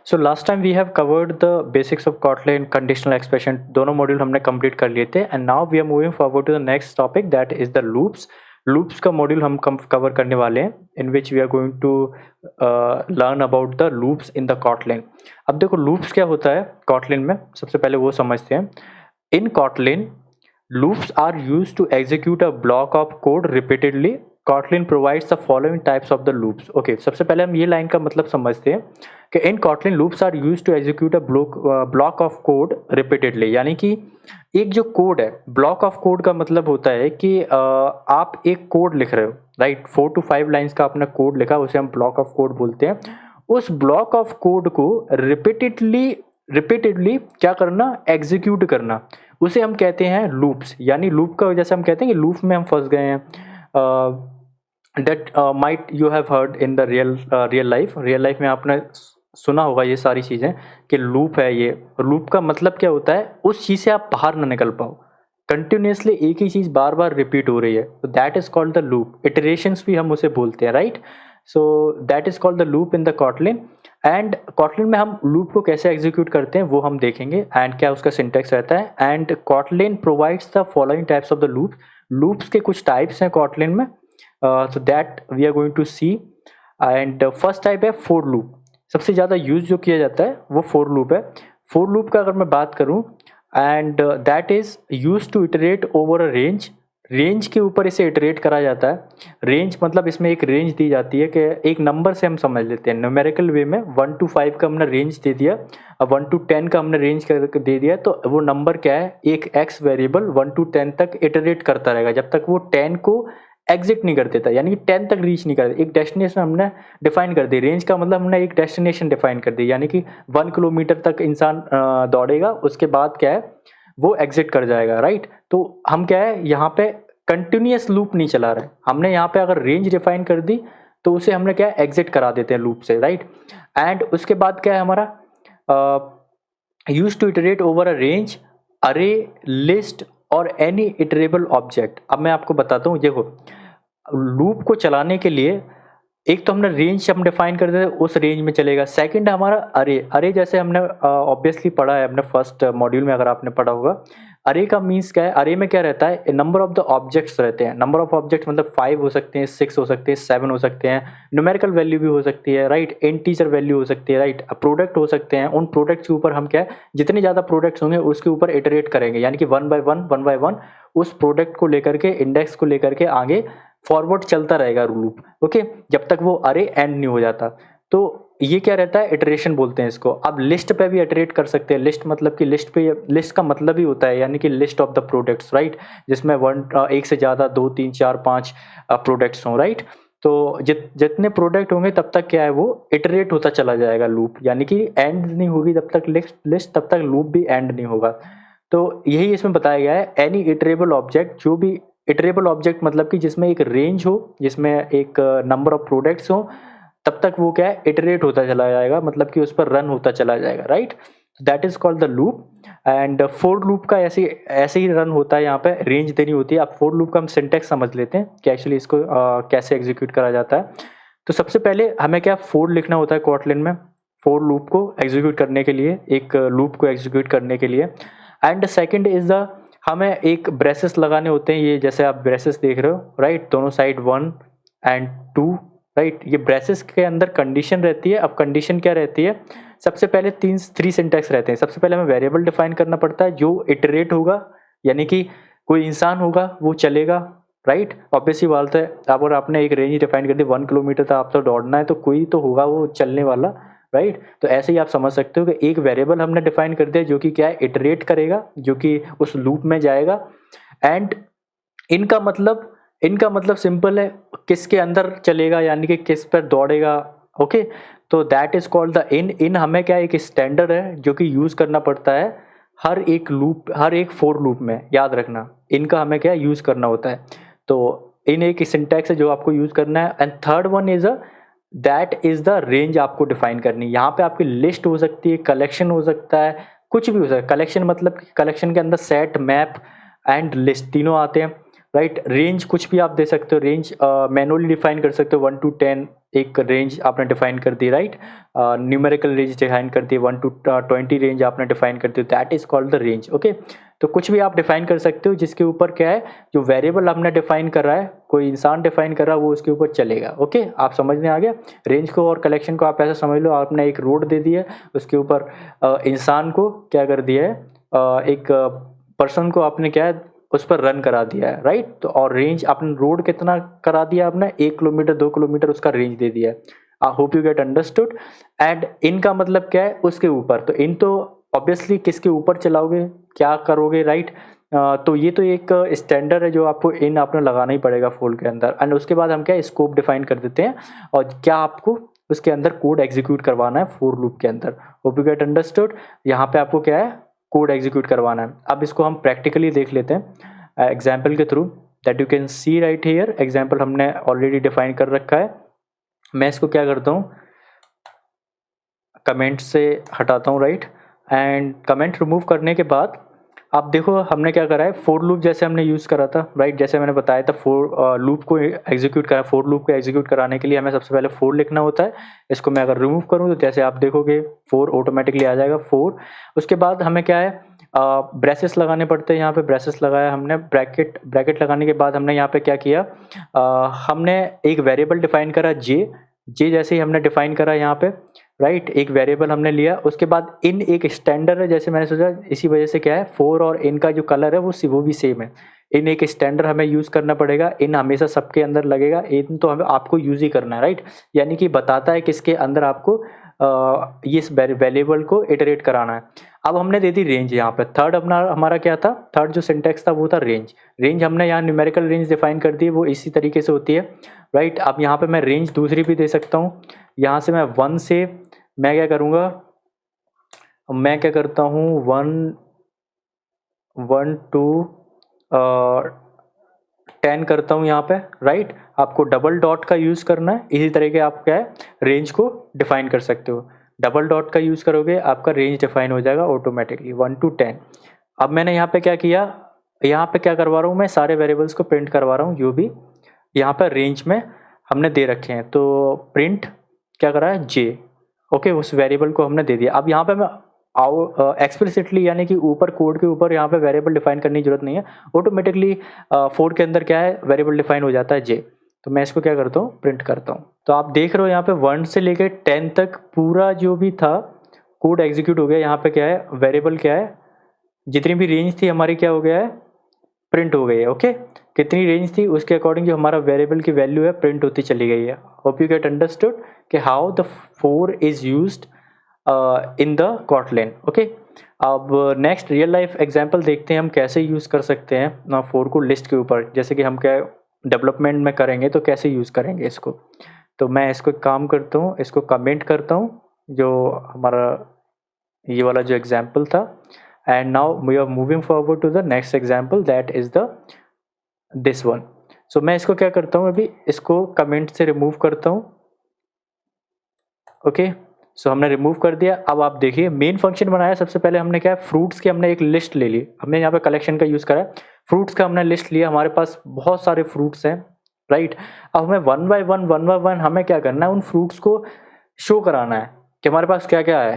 So last time we have covered the basics of Kotlin conditional expression, दोनों module हमने complete कर लिए थे and now we are moving forward to the next topic that is the loops. Loops का module हम cover करने वाले हैं in which we are going to learn about the loops in the Kotlin। अब देखो लूप्स क्या होता है Kotlin में, सबसे पहले वो समझते हैं। इन Kotlin loops are used to execute a block of code repeatedly. Kotlin provides the following types of the loops. Okay, सबसे पहले हम ये लाइन का मतलब समझते हैं कि इन Kotlin loops are used to execute a block of code repeatedly। यानी कि एक जो कोड है, ब्लॉक ऑफ कोड का मतलब होता है कि आप एक कोड लिख रहे हो, राइट, 4 to 5 लाइन्स का अपना कोड लिखा, उसे हम ब्लॉक ऑफ कोड बोलते हैं। उस ब्लॉक ऑफ कोड को रिपीटेडली क्या करना, एग्जीक्यूट करना, उसे हम कहते हैं लूप्स। यानी लूप का जैसे हम कहते हैं कि लूप में हम फंस गए हैं, that might you have heard in the real life में आपने सुना होगा ये सारी चीज़ें कि लूप है। ये लूप का मतलब क्या होता है, उस चीज़ से आप बाहर ना निकल पाओ, कंटिन्यूसली एक ही चीज़ बार बार रिपीट हो रही है, तो that is called the loop. Iterations भी हम उसे बोलते हैं, right. So that is called the loop in the Kotlin। And Kotlin में हम लूप को कैसे एग्जीक्यूट करते हैं वो हम देखेंगे एंड क्या उसका सिंटेक्स रहता है। And Kotlin provides the following types of the loop. Loops के कुछ टाइप्स हैं Kotlin में, so that we are going to see. And first type है फोर लूप। सबसे ज़्यादा यूज जो किया जाता है वो फोर लूप है। फोर लूप का अगर मैं बात करूँ, and that is use to iterate over a range. Range के ऊपर इसे इटरेट करा जाता है। रेंज मतलब इसमें एक रेंज दी जाती है कि एक नंबर से हम समझ लेते हैं न्यूमेरिकल वे में, 1 to 5 का हमने रेंज दे दिया, अब 1 to 10 का हमने रेंज कर दे दिया, तो वो नंबर क्या है, एक एक्स वेरिएबल 1 to 10 तक इटरेट करता रहेगा जब तक वो 10 को एग्जिट नहीं कर देता, यानी कि 10 तक रीच नहीं कर देता। एक डेस्टिनेशन हमने डिफाइन कर दी, रेंज का मतलब हमने एक डेस्टिनेशन डिफाइन कर दी, यानी कि 1 किलोमीटर तक इंसान दौड़ेगा, उसके बाद क्या है वो एग्जिट कर जाएगा, राइट। तो हम क्या है यहाँ पे कंटिन्यूस लूप नहीं चला रहे, हमने यहाँ पे अगर रेंज डिफाइन कर दी तो उसे हमने क्या एग्जिट करा देते हैं लूप से, राइट। एंड उसके बाद क्या है हमारा, use to iterate over a range, अरे, लिस्ट और एनी इटरेबल ऑब्जेक्ट। अब मैं आपको बताता हूँ, देखो लूप को चलाने के लिए एक तो हमने रेंज हम डिफाइन कर देते, उस रेंज में चलेगा। सेकंड हमारा अरे। अरे जैसे हमने ऑब्वियसली पढ़ा है अपने फर्स्ट मॉड्यूल में, अगर आपने पढ़ा होगा, अरे का मीन्स क्या है, अरे में क्या रहता है, नंबर ऑफ द ऑब्जेक्ट्स रहते हैं। नंबर ऑफ ऑब्जेक्ट्स मतलब 5 हो सकते हैं, 6 हो सकते हैं, 7 हो सकते हैं, न्यूमेरिकल वैल्यू भी हो सकती है, राइट, इंटीजर वैल्यू हो सकती है, राइट, प्रोडक्ट हो सकते हैं। उन प्रोडक्ट्स के ऊपर हम क्या है, जितने ज़्यादा प्रोडक्ट्स होंगे उसके ऊपर इटरेट करेंगे, यानी कि वन बाय वन उस प्रोडक्ट को लेकर के, इंडेक्स को लेकर के आगे फॉरवर्ड चलता रहेगा लूप, ओके, जब तक वो अरे एंड नहीं हो जाता। तो ये क्या रहता है, इटरेशन बोलते हैं इसको। अब लिस्ट पे भी इटरेट कर सकते हैं। लिस्ट मतलब कि लिस्ट का मतलब ही होता है यानी कि list of the products, right, जिसमें एक से ज़्यादा 2 3 4 5 प्रोडक्ट्स हों, राइट। तो जितने प्रोडक्ट होंगे तब तक क्या है वो इटरेट होता चला जाएगा लूप, यानी कि एंड नहीं होगी जब तक लिस्ट, तब तक लूप भी एंड नहीं होगा। तो यही इसमें बताया गया है, एनी इटरेबल ऑब्जेक्ट, जो भी इटरेबल ऑब्जेक्ट मतलब कि जिसमें एक रेंज हो, जिसमें एक नंबर ऑफ प्रोडक्ट्स हो, तब तक वो क्या है इटरेट होता चला जाएगा, मतलब कि उस पर रन होता चला जाएगा, right. That is called the loop. And four loop का ऐसे ही रन होता है, यहाँ पे रेंज देनी होती है। अब फोर लूप का हम सिंटेक्स समझ लेते हैं कि एक्चुअली इसको कैसे एग्जीक्यूट करा जाता है। तो सबसे पहले हमें क्या फोर लिखना होता है Kotlin में, फोर लूप को एग्जीक्यूट करने के लिए, एक लूप को एग्जीक्यूट करने के लिए। एंड सेकेंड इज द, हमें एक ब्रेसेस लगाने होते हैं, ये जैसे आप ब्रेसेस देख रहे हो, राइट, दोनों साइड 1 and 2, राइट। ये ब्रेसेस के अंदर कंडीशन रहती है। अब कंडीशन क्या रहती है, सबसे पहले थ्री सिंटैक्स रहते हैं। सबसे पहले हमें वेरिएबल डिफाइन करना पड़ता है जो इटरेट होगा, यानी कि कोई इंसान होगा वो चलेगा, राइट। ऑब्वियसली बात है, अगर आपने एक रेंज डिफाइन कर दी 1 किलोमीटर तक आप तो दौड़ना है, तो कोई तो होगा वो चलने वाला, राइट। तो ऐसे ही आप समझ सकते हो कि एक वेरिएबल हमने डिफाइन कर दिया जो कि क्या है इटरेट करेगा, जो कि उस लूप में जाएगा। एंड इनका मतलब सिंपल है, किसके अंदर चलेगा, यानी कि किस पर दौड़ेगा, ओके। तो that is called the in हमें क्या एक स्टैंडर्ड है जो कि यूज करना पड़ता है हर एक फोर लूप में, याद रखना इनका हमें क्या यूज करना होता है। तो इन एक सिंटैक्स है जो आपको यूज करना है। And third one is that is the range आपको डिफाइन करनी है। यहाँ पे आपकी लिस्ट हो सकती है, कलेक्शन हो सकता है, कुछ भी हो सकता है। कलेक्शन मतलब कलेक्शन के अंदर सेट, मैप एंड लिस्ट तीनों आते हैं, राइट। रेंज कुछ भी आप दे सकते हो, रेंज मैनुअली डिफाइन कर सकते हो 1 to 10 एक रेंज आपने डिफाइन कर दी, राइट। न्यूमेरिकल रेंज डिफाइन कर दी, 1 to 20 रेंज आपने डिफाइन कर दी, that is called the range. Okay, तो कुछ भी आप डिफाइन कर सकते हो जिसके ऊपर क्या है, जो वेरिएबल आपने डिफाइन कर रहा है, कोई इंसान डिफाइन कर रहा है, वो उसके ऊपर चलेगा। ओके, आप समझने आ गया। रेंज को और कलेक्शन को आप ऐसा समझ लो, आपने एक रोड दे दी है, उसके ऊपर इंसान को क्या कर दिया है, एक पर्सन को आपने क्या है उस पर रन करा दिया है, राइट। तो और रेंज आपने रोड कितना करा दिया, आपने 1 किलोमीटर 2 किलोमीटर उसका रेंज दे दिया है। I hope you get understood. And in का मतलब क्या है, उसके ऊपर। तो इन तो ऑब्वियसली किसके ऊपर चलाओगे, क्या करोगे, राइट। तो ये तो एक स्टैंडर्ड है जो आपको इन आपने लगाना ही पड़ेगा फॉर के अंदर। एंड उसके बाद हम क्या स्कोप डिफाइन कर देते हैं और क्या आपको उसके अंदर कोड एग्जीक्यूट करवाना है फॉर लूप के अंदर। Hope you get understood. यहाँ पे आपको क्या है, कोड एग्जीक्यूट करवाना है। अब इसको हम प्रैक्टिकली देख लेते हैं एग्जाम्पल के through, that you can C right here. Example हमने ऑलरेडी डिफाइन कर रखा है। मैं इसको क्या करता हूँ, कमेंट से हटाता हूँ, राइट। एंड कमेंट रिमूव करने के बाद आप देखो हमने क्या करा है, फोर लूप जैसे हमने यूज़ करा था, राइट। जैसे मैंने बताया था, फोर लूप को एग्जीक्यूट करा, फोर लूप को एग्जीक्यूट कराने के लिए हमें सबसे पहले फोर लिखना होता है। इसको मैं अगर रिमूव करूँ तो जैसे आप देखोगे फोर ऑटोमेटिकली आ जाएगा, फोर। उसके बाद हमें क्या है, ब्रेसेस लगाने पड़ते हैं। यहाँ पे ब्रेसेस लगाया हमने, ब्रैकेट लगाने के बाद हमने यहाँ पे क्या किया, हमने एक वेरिएबल डिफाइन करा जे जैसे ही हमने डिफाइन करा यहाँ पे, राइट। एक वेरिएबल हमने लिया, उसके बाद इन एक स्टैंडर्ड है, जैसे मैंने सोचा इसी वजह से क्या है, फोर और इन का जो कलर है वो भी सेम है। इन एक स्टैंडर्ड हमें यूज़ करना पड़ेगा। इन हमेशा सबके अंदर लगेगा, इन तो हमें आपको यूज़ ही करना है, राइट। यानी कि बताता है किसके अंदर आपको ये इस वेरिएबल को इटरेट कराना है। अब हमने दे दी रेंज। यहाँ पे थर्ड अपना हमारा क्या था, थर्ड जो सिंटेक्स था वो था रेंज। रेंज हमने यहाँ न्यूमेरिकल रेंज डिफाइन कर दी, वो इसी तरीके से होती है, राइट। अब यहाँ पे मैं रेंज दूसरी भी दे सकता हूँ। यहाँ से मैं 1 से मैं क्या करूँगा, मैं क्या करता हूँ 1 to 10 करता हूँ यहाँ पे, राइट। आपको डबल डॉट का यूज़ करना है, इसी तरीके आप क्या है रेंज को डिफाइन कर सकते हो। डबल डॉट का यूज़ करोगे आपका रेंज डिफाइन हो जाएगा ऑटोमेटिकली 1 to 10। अब मैंने यहाँ पे क्या किया, यहाँ पे क्या करवा रहा हूँ, मैं सारे वेरिएबल्स को प्रिंट करवा रहा हूँ जो भी यहाँ पर रेंज में हमने दे रखे हैं। तो प्रिंट क्या करा है, जे, ओके, उस वेरिएबल को हमने दे दिया। अब यहाँ पे मैं एक्सप्लिसिटली यानी कि ऊपर कोड के ऊपर यहाँ पे वेरिएबल डिफाइन करने की जरूरत नहीं है, ऑटोमेटिकली फोर के अंदर क्या है वेरिएबल डिफाइन हो जाता है जे। तो मैं इसको क्या करता हूँ, प्रिंट करता हूँ। तो आप देख रहे हो यहाँ पे 1 से लेकर 10 तक पूरा जो भी था कोड एग्जीक्यूट हो गया। यहाँ पे क्या है, वेरिएबल क्या है, जितनी भी रेंज थी हमारी क्या हो गया है, प्रिंट हो गई है। ओके, कितनी रेंज थी उसके अकॉर्डिंग जो हमारा वेरिएबल की वैल्यू है प्रिंट होती चली गई है। होप यू गेट अंडरस्टूड कि how the four is used in the Kotlin. Okay, अब नेक्स्ट रियल लाइफ एग्जांपल देखते हैं हम कैसे यूज़ कर सकते हैं ना फोर को लिस्ट के ऊपर। जैसे कि हम क्या डेवलपमेंट में करेंगे तो कैसे यूज़ करेंगे इसको। तो मैं इसको काम करता हूँ, इसको कमेंट करता हूँ जो हमारा ये वाला जो एग्जाम्पल था। And now we are moving forward to the next example, that is the this one. So मैं इसको क्या करता हूँ, अभी इसको कमेंट से रिमूव करता हूँ। ओके, सो हमने रिमूव कर दिया। अब आप देखिए मेन फंक्शन बनाया, सबसे पहले हमने क्या है, फ्रूट्स की हमने एक लिस्ट ले ली। हमने यहाँ पे कलेक्शन का यूज़ करा है, फ्रूट्स का हमने लिस्ट लिया, हमारे पास बहुत सारे फ्रूट्स हैं, राइट। अब हमें वन बाय वन हमें क्या करना है, उन फ्रूट्स को शो कराना है कि हमारे पास क्या क्या है,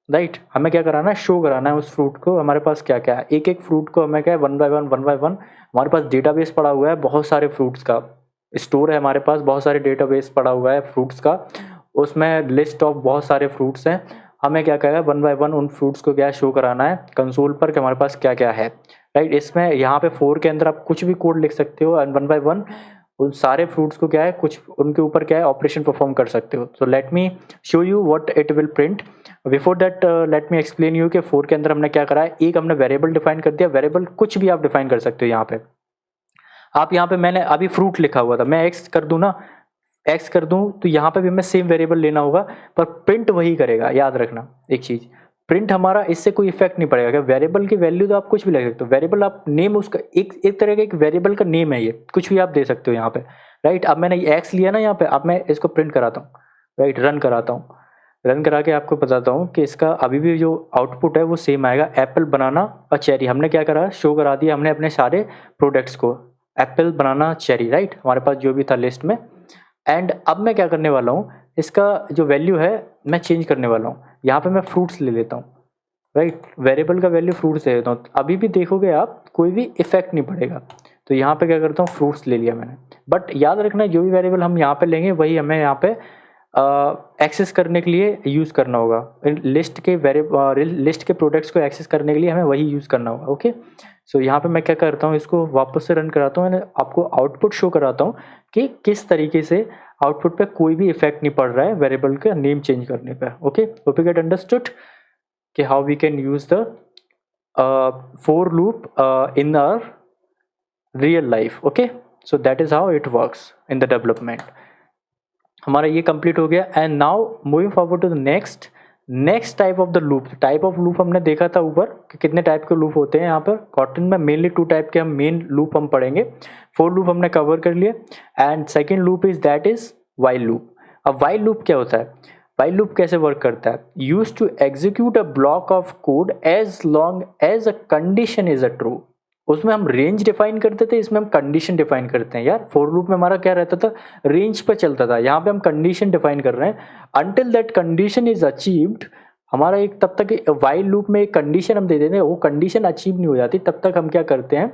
राइट। हमें क्या कराना है, शो कराना है उस फ्रूट को हमारे पास क्या क्या है। एक एक फ्रूट को हमें क्या है वन बाय वन हमारे पास डेटाबेस पड़ा हुआ है, बहुत सारे फ्रूट्स का स्टोर है हमारे पास, बहुत सारे डेटाबेस पड़ा हुआ है फ्रूट्स का, उसमें लिस्ट ऑफ बहुत सारे फ्रूट्स हैं। हमें क्या करेगा, वन बाय वन उन फ्रूट्स को क्या शो कराना है कंसोल पर कि हमारे पास क्या क्या है, राइट। इसमें यहाँ पे फोर के अंदर आप कुछ भी कोड लिख सकते हो एंड वन बाय वन उन सारे फ्रूट्स को क्या है, कुछ उनके ऊपर क्या है ऑपरेशन परफॉर्म कर सकते हो। So let me show you what it will print. Before that let me explain you कि फोर के अंदर हमने क्या करा है, एक हमने वेरिएबल डिफाइन कर दिया। वेरिएबल कुछ भी आप डिफाइन कर सकते हो। यहाँ पे आप यहाँ पे मैंने अभी फ्रूट लिखा हुआ था, मैं एक्स कर दूँ ना, एक्स कर दूं तो यहाँ पे भी हमें सेम वेरिएबल लेना होगा, पर प्रिंट वही करेगा। याद रखना एक चीज़, प्रिंट हमारा इससे कोई इफेक्ट नहीं पड़ेगा। वेरिएबल की वैल्यू तो आप कुछ भी ले सकते हो, वेरिएबल आप नेम उसका एक तरह का एक वेरिएबल का नेम है, ये कुछ भी आप दे सकते हो यहाँ पे, राइट। अब मैंने एक्स लिया ना यहाँ पे, अब मैं इसको प्रिंट कराता हूँ, राइट, रन कराता हूँ। रन करा के आपको बताता हूँ कि इसका अभी भी जो आउटपुट है वो सेम आएगा, एप्पल, बनाना और चेरी। हमने क्या करा, शो करा दिया हमने अपने सारे प्रोडक्ट्स को, एप्पल, बनाना, चेरी, राइट, हमारे पास जो भी था लिस्ट में। एंड अब मैं क्या करने वाला हूँ, इसका जो वैल्यू है मैं चेंज करने वाला हूँ। यहाँ पे मैं फ्रूट्स ले लेता हूँ, राइट, वेरिएबल का वैल्यू फ्रूट्स दे देता हूँ। अभी भी देखोगे आप कोई भी इफेक्ट नहीं पड़ेगा। तो यहाँ पे क्या करता हूँ, फ्रूट्स ले लिया मैंने। बट याद रखना जो भी वेरिएबल हम यहाँ पे लेंगे वही हमें यहाँ पे एक्सेस करने के लिए यूज़ करना होगा। लिस्ट के प्रोडक्ट्स को एक्सेस करने के लिए हमें वही यूज़ करना होगा। ओके, सो यहाँ पे मैं क्या करता हूँ, इसको वापस से रन कराता हूँ, मैंने आपको आउटपुट शो कराता हूँ कि किस तरीके से आउटपुट पे कोई भी इफेक्ट नहीं पड़ रहा है वेरिएबल का नेम चेंज करने पे। Okay, hope you get understood कि how we can use the for loop in our real life. Okay, so that is how it works in the development. हमारा ये कंप्लीट हो गया। And now moving forward to the next type of the loop. Type of loop हमने देखा था ऊपर कि कितने टाइप के लूप होते हैं। यहाँ पर कॉटन में मेनली 2 टाइप के हम मेन लूप हम पढ़ेंगे। 4 लूप हमने कवर कर लिए। And second loop is that is while loop. अब वाइल लूप क्या होता है, वाइल लूप कैसे वर्क करता है, use to execute a block of code as long as a condition is a true. उसमें हम रेंज डिफाइन करते थे, इसमें हम कंडीशन डिफाइन करते हैं। यार फॉर लूप में हमारा क्या रहता था, रेंज पर चलता था, यहाँ पे हम कंडीशन डिफाइन कर रहे हैं। Until that condition is achieved, हमारा एक तब तक वाइल लूप में एक कंडीशन हम दे देते हैं, वो कंडीशन अचीव नहीं हो जाती तब तक हम क्या करते हैं,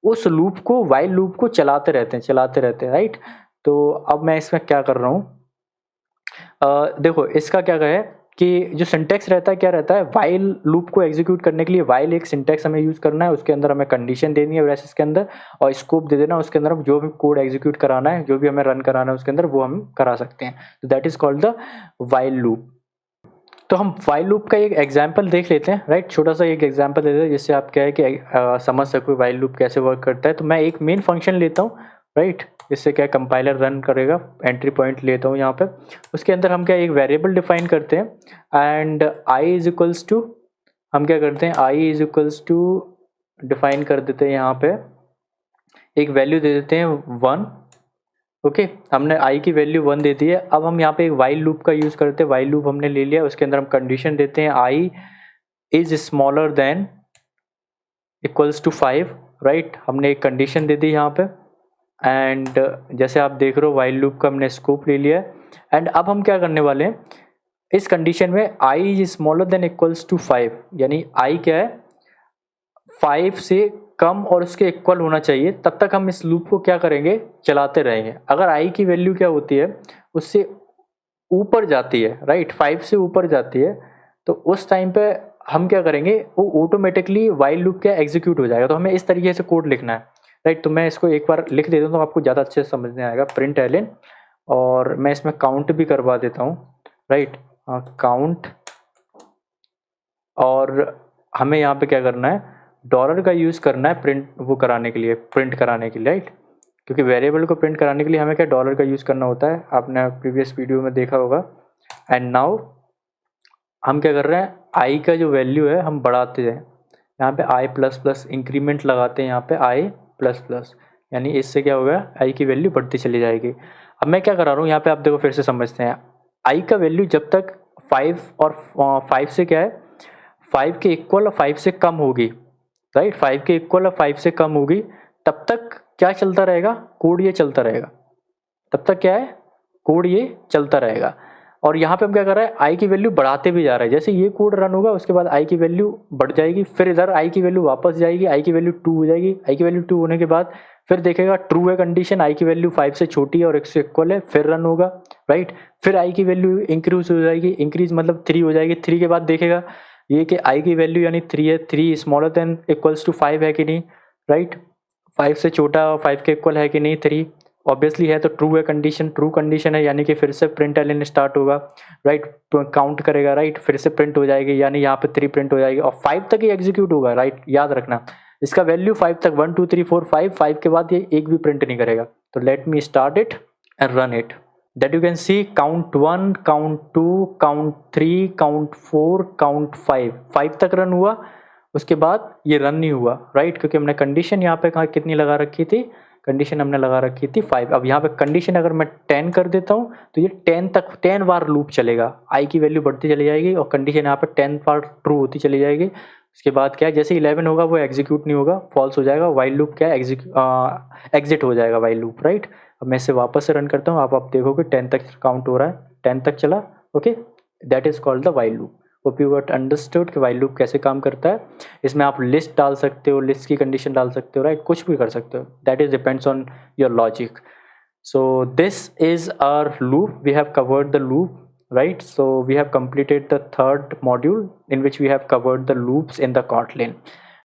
उस लूप को, वाइल लूप को चलाते रहते हैं, राइट। तो अब मैं इसमें क्या कर रहा हूँ, देखो इसका क्या है कि जो सिंटेक्स रहता है क्या रहता है, वाइल लूप को एग्जीक्यूट करने के लिए वाइल एक सिंटेक्स हमें यूज करना है, उसके अंदर हमें कंडीशन देनी है ब्रैकेट्स के अंदर, और स्कोप दे देना, उसके अंदर हम जो भी कोड एग्जीक्यूट कराना है, जो भी हमें रन कराना है उसके अंदर वो हम करा सकते हैं। तो that is called the while loop. तो हम वाइल लूप का एक एग्जाम्पल देख लेते हैं, राइट, छोटा सा एक एग्जाम्पल देते हैं जिससे आप क्या है कि समझ सको वाइल लूप कैसे वर्क करता है। तो मैं एक मेन फंक्शन लेता हूँ, राइट, इससे क्या कंपाइलर रन करेगा, एंट्री पॉइंट लेता हूँ यहाँ पे, उसके अंदर हम क्या एक वेरिएबल डिफाइन करते हैं। And I is equals to, हम क्या करते हैं, I is equals to define कर देते हैं, यहाँ पे एक वैल्यू दे देते हैं 1। ओके, हमने आई की वैल्यू 1 दे दी है। अब हम यहाँ पे एक वाइल लूप का यूज़ करते हैं, वाइल लूप हमने ले लिया, उसके अंदर हम कंडीशन देते हैं I is smaller than equals to 5, right, हमने एक कंडीशन दे दी यहाँ पे। एंड जैसे आप देख रहे हो वाइल लूप का हमने स्कोप ले लिया है। एंड अब हम क्या करने वाले हैं, इस कंडीशन में I is smaller than equals to 5, यानी आई क्या है 5 से कम और उसके इक्वल होना चाहिए, तब तक हम इस लूप को क्या करेंगे, चलाते रहेंगे। अगर आई की वैल्यू क्या होती है, उससे ऊपर जाती है, राइट, 5 से ऊपर जाती है, तो उस टाइम पे हम क्या करेंगे, वो ऑटोमेटिकली वाइल लूप क्या एग्जीक्यूट हो जाएगा। तो हमें इस तरीके से कोड लिखना है, राइट। तो मैं इसको एक बार लिख देता हूँ तो आपको ज़्यादा अच्छे से समझने आएगा। प्रिंट एलिन, और मैं इसमें काउंट भी करवा देता हूँ, राइट, काउंट। और हमें यहाँ पे क्या करना है, डॉलर का यूज़ करना है प्रिंट वो कराने के लिए, प्रिंट कराने के लिए, राइट, क्योंकि वेरिएबल को प्रिंट कराने के लिए हमें क्या डॉलर का यूज़ करना होता है, आपने प्रीवियस वीडियो में देखा होगा। एंड नाउ हम क्या कर रहे हैं, आई का जो वैल्यू है हम बढ़ाते हैं, यहाँ पे आई प्लस प्लस इंक्रीमेंट लगाते हैं, यहाँ पे आई प्लस प्लस, यानी इससे क्या होगा, आई की वैल्यू बढ़ती चली जाएगी। अब मैं क्या करा रहा हूँ, यहाँ पे आप देखो फिर से समझते हैं, आई का वैल्यू जब तक 5 और 5 से क्या है, 5 के इक्वल और 5 से कम होगी, राइट, 5 के इक्वल और 5 से कम होगी, तब तक क्या चलता रहेगा, कोड ये चलता रहेगा, तब तक क्या है, कोड ये चलता रहेगा। और यहाँ पे हम क्या कर रहे हैं, आई की वैल्यू बढ़ाते भी जा रहे हैं। जैसे ये कोड रन होगा उसके बाद आई की वैल्यू बढ़ जाएगी, फिर इधर आई की वैल्यू वापस जाएगी, आई की वैल्यू 2 हो जाएगी, आई की वैल्यू 2 होने के बाद फिर देखेगा ट्रू है कंडीशन, आई की वैल्यू 5 से छोटी है और 1 से इक्वल है, फिर रन होगा, राइट, फिर आई की वैल्यू इंक्रीज हो जाएगी, इंक्रीज मतलब 3 हो जाएगी, 3 के बाद देखेगा ये कि आई की वैल्यू यानी 3 है, 3 स्मॉलर देन इक्वल्स टू 5 है कि नहीं, राइट, 5 से छोटा और 5 के इक्वल है कि नहीं, 3 ऑब्वियसली है, तो ट्रू है कंडीशन, ट्रू कंडीशन है, यानी कि फिर से प्रिंट एलिन स्टार्ट होगा, राइट, काउंट करेगा, राइट, फिर से प्रिंट हो जाएगी, यानी यहाँ पे 3 प्रिंट हो जाएगी और 5 तक ही एग्जीक्यूट होगा, राइट, याद रखना इसका वैल्यू 5 तक, 1 2 3 4 5 के बाद ये एक भी प्रिंट नहीं करेगा। तो let me start it and run it, that you can see count 1, count 2, count 3, count 4, count 5 तक रन हुआ, उसके बाद ये रन नहीं हुआ, राइट, क्योंकि हमने कंडीशन यहाँ पे कहाँ कितनी लगा रखी थी, कंडीशन हमने लगा रखी थी 5। अब यहाँ पे कंडीशन अगर मैं 10 कर देता हूँ तो ये 10 बार लूप चलेगा, आई की वैल्यू बढ़ती चली जाएगी और कंडीशन यहाँ पे 10 बार ट्रू होती चली जाएगी, उसके बाद क्या है, जैसे 11 होगा वो एग्जीक्यूट नहीं होगा, फॉल्स हो जाएगा, वाइल लूप क्या है, एग्जिट हो जाएगा वाइल लूप, राइट। अब मैं इसे वापस से रन करता हूँ, आप देखोगे 10 तक काउंट हो रहा है, 10 तक चला, okay, that is called the while loop. Hope you got understood कि वाइल लूप कैसे काम करता है। इसमें आप लिस्ट डाल सकते हो, लिस्ट की कंडीशन डाल सकते हो, राइट, कुछ भी कर सकते हो, that is depends on your logic. So this is our loop. We have covered the loop, right? So we have completed the third module in which we have covered the loops in the Kotlin.